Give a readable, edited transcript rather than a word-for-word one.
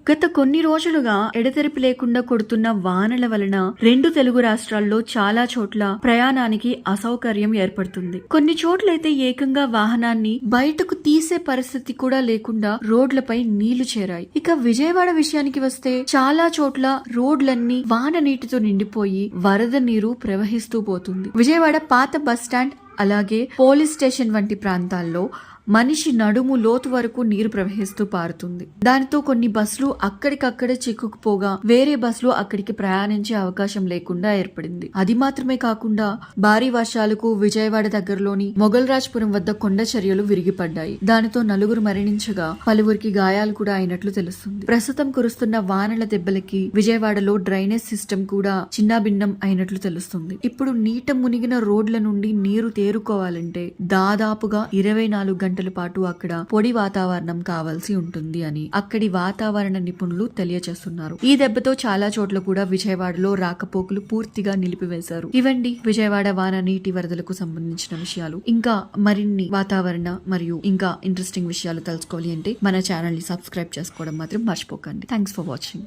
గత కొన్ని రోజులుగా ఎడతెరిపి లేకుండా కొడుతున్న వానల వలన 2 తెలుగు రాష్ట్రాల్లో చాలా చోట్ల ప్రయాణానికి అసౌకర్యం ఏర్పడుతుంది. కొన్ని చోట్లయితే ఏకంగా వాహనాన్ని బయటకు తీసే పరిస్థితి కూడా లేకుండా రోడ్లపై నీళ్లు చేరాయి. ఇక విజయవాడ విషయానికి వస్తే చాలా చోట్ల రోడ్లన్నీ వాన నీటితో నిండిపోయి వరద నీరు ప్రవహిస్తూ పోతుంది. విజయవాడ పాత బస్టాండ్ అలాగే పోలీస్ స్టేషన్ వంటి ప్రాంతాల్లో మనిషి నడుము లోతు వరకు నీరు ప్రవహిస్తూ పారుతుంది. దానితో కొన్ని బస్సులు అక్కడికక్కడే చిక్కుకుపోగా వేరే బస్సులు అక్కడికి ప్రయాణించే అవకాశం లేకుండా ఏర్పడింది. అది మాత్రమే కాకుండా భారీ వర్షాలకు విజయవాడ దగ్గరలోని మొగల్రాజ్పురం వద్ద కొండ చర్యలు విరిగిపడ్డాయి. దానితో నలుగురు మరణించగా పలువురికి గాయాలు కూడా అయినట్లు తెలుస్తుంది. ప్రస్తుతం కురుస్తున్న వానల దెబ్బలకి విజయవాడలో డ్రైనేజ్ సిస్టమ్ కూడా చిన్నాభిన్నం అయినట్లు తెలుస్తుంది. ఇప్పుడు నీట మునిగిన రోడ్ల నుండి నీరు తేరుకోవాలంటే దాదాపుగా 24 గంటల పాటు అక్కడ పొడి వాతావరణం కావాల్సి ఉంటుంది అని అక్కడి వాతావరణ నిపుణులు తెలియజేస్తున్నారు. ఈ దెబ్బతో చాలా చోట్ల కూడా విజయవాడలో రాకపోకలు పూర్తిగా నిలిపివేశారు. ఇవండి విజయవాడ వాన నీటి వరదలకు సంబంధించిన విషయాలు. ఇంకా మరిన్ని వాతావరణ మరియు ఇంకా ఇంట్రెస్టింగ్ విషయాలు తెలుసుకోవాలి అంటే మన ఛానల్ ని సబ్స్క్రైబ్ చేసుకోవడం మాత్రం మర్చిపోకండి. Thanks for watching.